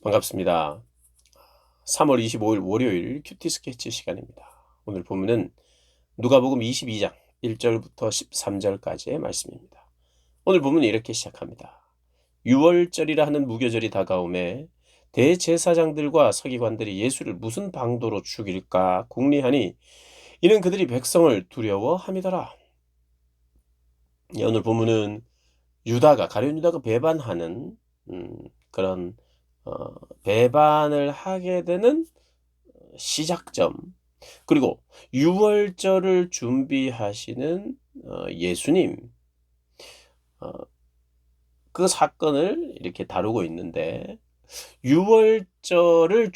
반갑습니다. 3월 25일 월요일 큐티 스케치 시간입니다. 오늘 본문은 누가복음 22장 1절부터 13절까지의 말씀입니다. 오늘 본문은 이렇게 시작합니다. 유월절이라 하는 무교절이 다가오매 대제사장들과 서기관들이 예수를 무슨 방도로 죽일까 궁리하니 이는 그들이 백성을 두려워함이더라. 오늘 본문은 가룟 유다가 배반하는 그런 배반을 하게 되는 시작점, 그리고 유월절을 준비하시는 예수님, 어, 그 사건을 이렇게 다루고 있는데, 유월절은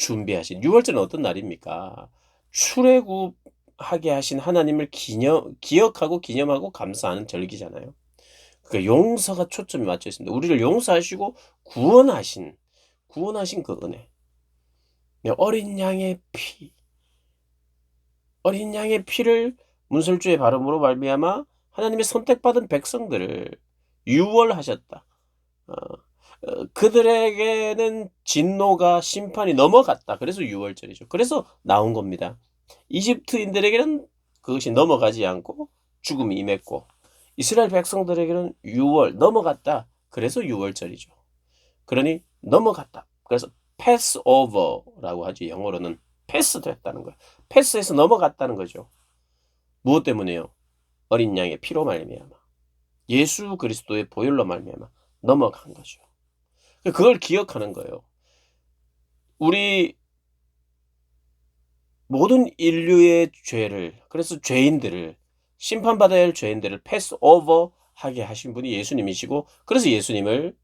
어떤 날입니까? 출애굽하게 하신 하나님을 기억하고 기념하고 감사하는 절기잖아요. 그 용서가 초점이 맞춰 있습니다. 우리를 용서하시고 구원하신 그 은혜. 네, 어린 양의 피를 문설주의 발음으로 말미암아 하나님의 선택받은 백성들을 유월하셨다. 어, 그들에게는 진노가 심판이 넘어갔다. 그래서 유월절이죠. 그래서 나온 겁니다. 이집트인들에게는 그것이 넘어가지 않고 죽음이 임했고, 이스라엘 백성들에게는 넘어갔다. 그래서 유월절이죠. 그러니 넘어갔다. 그래서 패스오버라고 하지. 영어로는 패스됐다는 거예요. 패스해서 넘어갔다는 거죠. 무엇 때문에요? 어린 양의 피로 말미암아, 예수 그리스도의 보혈로 말미암아 넘어간 거죠. 그걸 기억하는 거예요. 우리 모든 인류의 죄를, 그래서 심판받아야 할 죄인들을 패스오버 하게 하신 분이 예수님이시고, 그래서 예수님을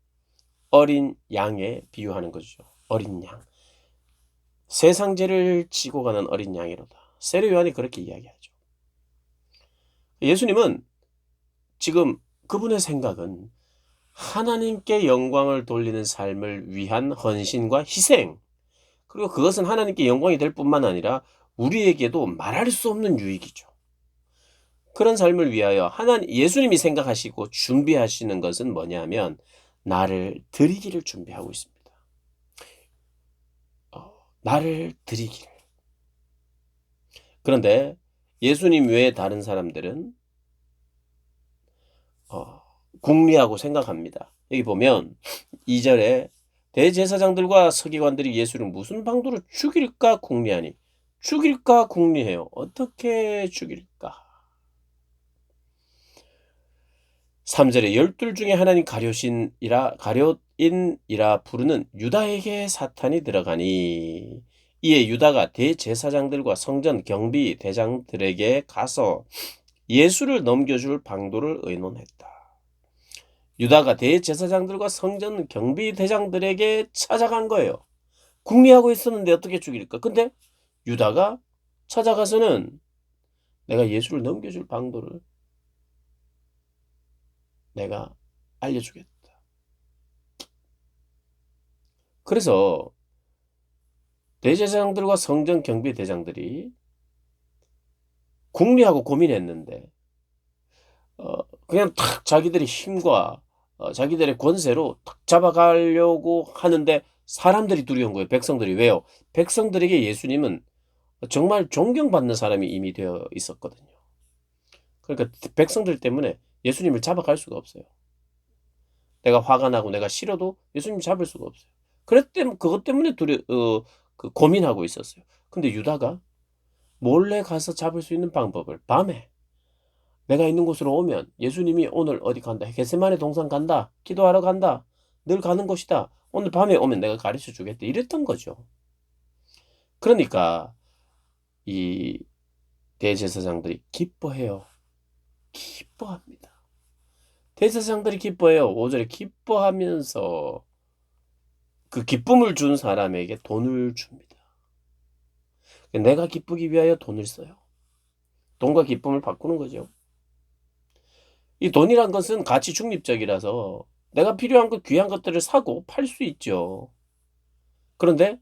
어린 양에 비유하는 거죠. 어린 양. 세상 죄를 지고 가는 어린 양이로다. 세례 요한이 그렇게 이야기하죠. 예수님은 지금 그분의 생각은 하나님께 영광을 돌리는 삶을 위한 헌신과 희생, 그리고 그것은 하나님께 영광이 될 뿐만 아니라 우리에게도 말할 수 없는 유익이죠. 그런 삶을 위하여 예수님이 생각하시고 준비하시는 것은 뭐냐면, 나를 드리기를 준비하고 있습니다. 나를 드리기를. 그런데 예수님 외에 다른 사람들은 궁리하고 생각합니다. 여기 보면 2절에 대제사장들과 서기관들이 예수를 무슨 방도로 죽일까 궁리하니, 죽일까 궁리해요. 어떻게 죽일까? 3절에 열둘 중에 하나님 가룟인이라 부르는 유다에게 사탄이 들어가니, 이에 유다가 대제사장들과 성전 경비 대장들에게 가서 예수를 넘겨줄 방도를 의논했다. 유다가 대제사장들과 성전 경비 대장들에게 찾아간 거예요. 궁리하고 있었는데 어떻게 죽일까? 근데 유다가 찾아가서는 내가 예수를 넘겨줄 방도를 내가 알려주겠다. 그래서 대제사장들과 성전 경비 대장들이 궁리하고 고민했는데, 그냥 탁 자기들의 힘과 자기들의 권세로 탁 잡아가려고 하는데 사람들이 두려운 거예요. 백성들이. 왜요? 백성들에게 예수님은 정말 존경받는 사람이 이미 되어 있었거든요. 그러니까 백성들 때문에 예수님을 잡아갈 수가 없어요. 내가 화가 나고 내가 싫어도 예수님 잡을 수가 없어요. 그것 때문에 고민하고 있었어요. 근데 유다가 몰래 가서 잡을 수 있는 방법을, 밤에 내가 있는 곳으로 오면, 예수님이 오늘 어디 간다, 겟세마네 동산 간다, 기도하러 간다, 늘 가는 곳이다, 오늘 밤에 오면 내가 가르쳐 주겠다, 이랬던 거죠. 그러니까 이 대제사장들이 기뻐해요. 기뻐합니다. 대제사장들이 기뻐해요. 5절에 기뻐하면서 그 기쁨을 준 사람에게 돈을 줍니다. 내가 기쁘기 위하여 돈을 써요. 돈과 기쁨을 바꾸는 거죠. 이 돈이란 것은 가치 중립적이라서 내가 필요한 것, 귀한 것들을 사고 팔 수 있죠. 그런데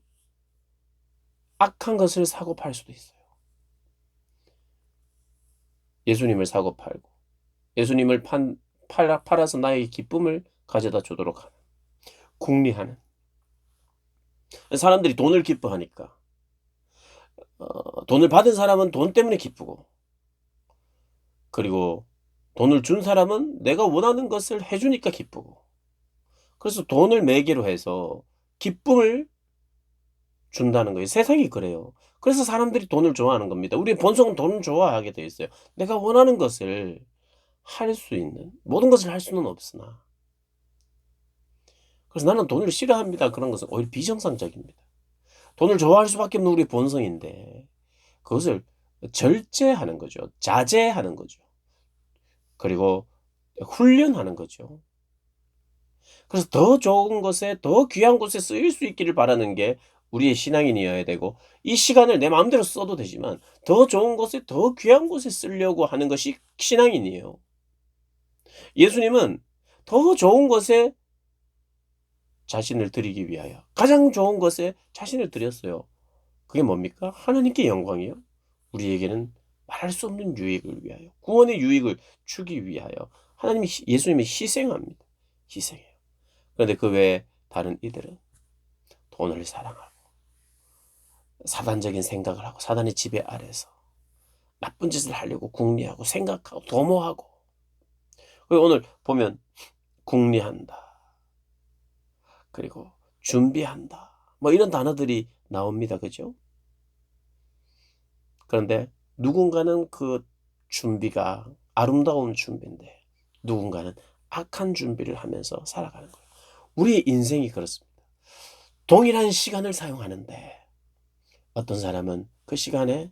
악한 것을 사고 팔 수도 있어요. 예수님을 사고 팔고, 예수님을 팔아서 나의 기쁨을 가져다 주도록 하는, 궁리하는. 사람들이 돈을 기뻐하니까. 돈을 받은 사람은 돈 때문에 기쁘고, 그리고 돈을 준 사람은 내가 원하는 것을 해 주니까 기쁘고. 그래서 돈을 매개로 해서 기쁨을 준다는 거예요. 세상이 그래요. 그래서 사람들이 돈을 좋아하는 겁니다. 우리의 본성은 돈을 좋아하게 되어 있어요. 내가 원하는 것을 할 수 있는, 모든 것을 할 수는 없으나. 그래서 나는 돈을 싫어합니다. 그런 것은 오히려 비정상적입니다. 돈을 좋아할 수밖에 없는 우리의 본성인데 그것을 절제하는 거죠. 자제하는 거죠. 그리고 훈련하는 거죠. 그래서 더 좋은 것에, 더 귀한 곳에 쓰일 수 있기를 바라는 게 우리의 신앙인이어야 되고, 이 시간을 내 마음대로 써도 되지만 더 좋은 곳에, 더 귀한 곳에 쓰려고 하는 것이 신앙인이에요. 예수님은 더 좋은 것에 자신을 드리기 위하여 가장 좋은 것에 자신을 드렸어요. 그게 뭡니까? 하나님께 영광이요. 우리에게는 말할 수 없는 유익을 위하여, 구원의 유익을 주기 위하여 하나님이, 예수님이 희생합니다. 희생해요. 그런데 그 외에 다른 이들은 돈을 사랑하고 사단적인 생각을 하고 사단의 지배 아래서 나쁜 짓을 하려고 궁리하고 생각하고 도모하고. 그리고 오늘 보면 궁리한다, 그리고 준비한다, 뭐 이런 단어들이 나옵니다. 그죠? 그런데 누군가는 그 준비가 아름다운 준비인데 누군가는 악한 준비를 하면서 살아가는 거예요. 우리의 인생이 그렇습니다. 동일한 시간을 사용하는데 어떤 사람은 그 시간에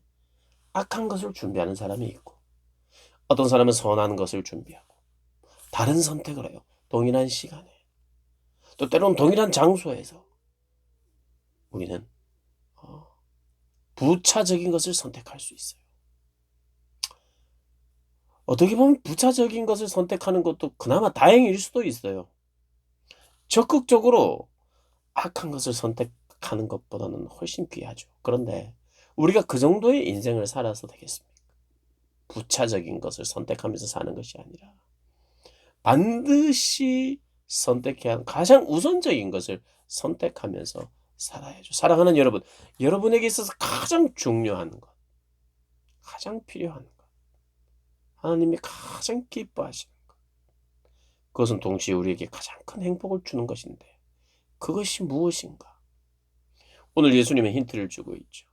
악한 것을 준비하는 사람이 있고, 어떤 사람은 선한 것을 준비하고, 다른 선택을 해요. 동일한 시간에. 또 때로는 동일한 장소에서 우리는 부차적인 것을 선택할 수 있어요. 어떻게 보면 부차적인 것을 선택하는 것도 그나마 다행일 수도 있어요. 적극적으로 악한 것을 선택하는 것보다는 훨씬 귀하죠. 그런데 우리가 그 정도의 인생을 살아서 되겠습니까? 부차적인 것을 선택하면서 사는 것이 아니라 반드시 선택해야 하는 가장 우선적인 것을 선택하면서 살아야죠. 사랑하는 여러분, 여러분에게 있어서 가장 중요한 것, 가장 필요한 것, 하나님이 가장 기뻐하시는 것, 그것은 동시에 우리에게 가장 큰 행복을 주는 것인데 그것이 무엇인가? 오늘 예수님은 힌트를 주고 있죠.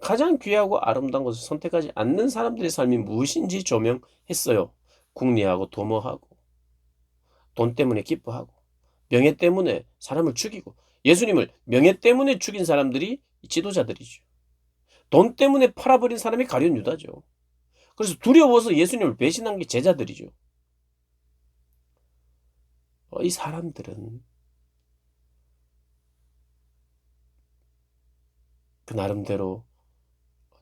가장 귀하고 아름다운 것을 선택하지 않는 사람들의 삶이 무엇인지 조명했어요. 궁리하고 도모하고 돈 때문에 기뻐하고 명예 때문에 사람을 죽이고. 예수님을 명예 때문에 죽인 사람들이 지도자들이죠. 돈 때문에 팔아버린 사람이 가룟 유다죠. 그래서 두려워서 예수님을 배신한 게 제자들이죠. 이 사람들은 그 나름대로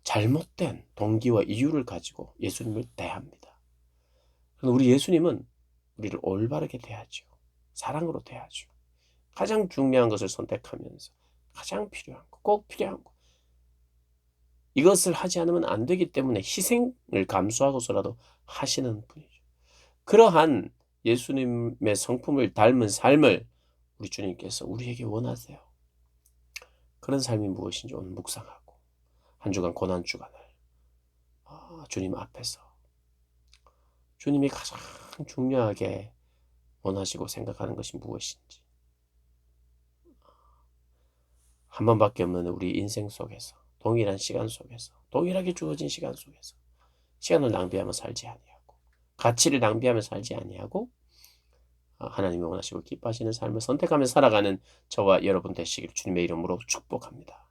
잘못된 동기와 이유를 가지고 예수님을 대합니다. 그런데 우리 예수님은 우리를 올바르게 대하죠. 사랑으로 대하죠. 가장 중요한 것을 선택하면서 가장 필요한 것, 꼭 필요한 것, 이것을 하지 않으면 안 되기 때문에 희생을 감수하고서라도 하시는 분이죠. 그러한 예수님의 성품을 닮은 삶을 우리 주님께서 우리에게 원하세요. 그런 삶이 무엇인지 오늘 묵상하고 한 주간 고난 주간을 주님 앞에서 주님이 가장 중요하게 원하시고 생각하는 것이 무엇인지, 한 번밖에 없는 우리 인생 속에서, 동일한 시간 속에서, 동일하게 주어진 시간 속에서 시간을 낭비하며 살지 아니하고, 가치를 낭비하며 살지 아니하고, 하나님이 원하시고 기뻐하시는 삶을 선택하며 살아가는 저와 여러분 되시기를 주님의 이름으로 축복합니다.